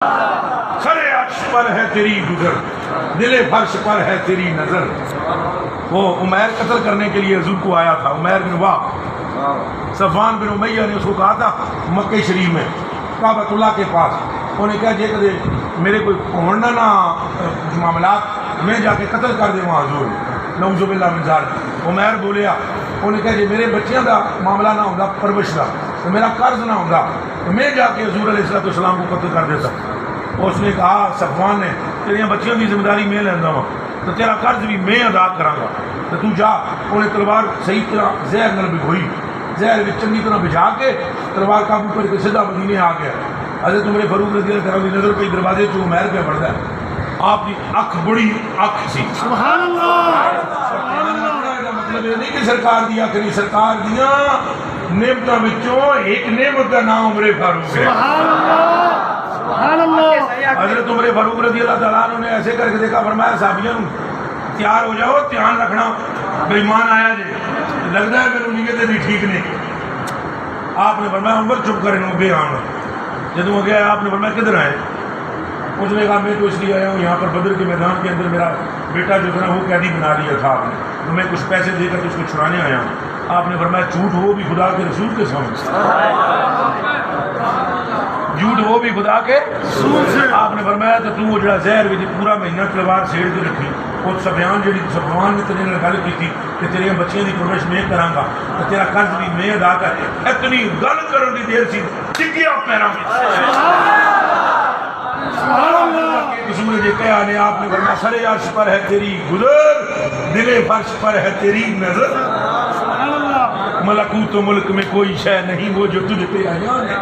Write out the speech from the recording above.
سرے عرش پر ہے تیری گزر، دل فرش پر ہے تیری نظر۔ وہ عمیر قتل کرنے کے لیے حضور کو آیا تھا، عمیر بن وہب۔ صفوان بن امیہ نے اس کو کہا تھا مکہ شریف میں کعبۃ اللہ کے پاس، انہوں نے کہا جے کدے میرے کوئی ہونا نہ معاملات میں جا کے قتل کر دے وہاں حضور نعوذ باللہ من ذالک۔ عمیر بولیا، انہوں نے کہا جی میرے بچیاں دا معاملہ نہ ہوتا پرورش دا، تو میرا قرض نہ ہوتا تو میں جا کے حضور علیہ السلام کو قتل کر دیتا۔ اس نے کہا صفوان نے تیریاں بچیاں کی ذمہ داری میں لینا وا تو تیرا قرض بھی میں ادا کراں گا، تو جا۔ انہیں تلوار صحیح طرح زہر نال بھگوئی، زہر بھی چنگی طرح بجھا کے تلوار قابو کر کے سیدھا مدینے آ گیا۔ حضرت عمر فاروق رضی اللہ عنہ کی نظر پہ دروازے چ عمیر پہ پڑتا ہے، آپ کی اکھ بڑی اکھ سی، سبحان اللہ۔ مطلب یہ نہیں کہ سرکار دی اکھ نہیں، سرکار دیاں نعمتاں وچوں ایک نعمت کا نام عمر فاروق ہے۔ سبحان اللہ۔ حضرت عمر فاروق رضی اللہ تعالیٰ عنہ نے ایسے کر کے دیکھا، فرمایا صحابیوں تیار ہو جاؤ، دھیان رکھنا بے ایمان آیا جی، لگتا ہے میرے نیت بھی ٹھیک نہیں۔ آپ نے فرمایا عمر چپ کریں بے آنا۔ جب وہ گیا آپ نے فرمایا کدھر آئے؟ اس نے کہا میں تو اس لیے آیا ہوں، یہاں پر بدر کے میدان کے اندر میرا بیٹا جو تھا وہ قیدی بنا لیا تھا آپ نے، تو میں کچھ پیسے دے کر اس کو چھڑانے آیا ہوں۔ آپ نے فرمایا جھوٹ ہو بھی خدا کے رسول کے سامنے، جھوٹ ہو بھی خدا کے رسول سے۔ آپ نے فرمایا تو وہ جڑا زہر بھی پورا مہینہ تلوار سیڑ کے رکھی، وہ صفوان جڑی صفوان نے تیرے گل کی تھی کہ تیرے بچیاں دی پرورش میں کراں گا تو تیرا قرض بھی میں ادا کر، اتنی گل کرن دی دیر سی ٹکیا پیراں رسول نے کہا نے آپ نے فرمایا سرے عرش پر ہے تیری گزر، دل فرش پر ہے تیری نظر۔ ملکوت و ملک میں کوئی شے نہیں وہ جو تجھ پہ عیان ہے۔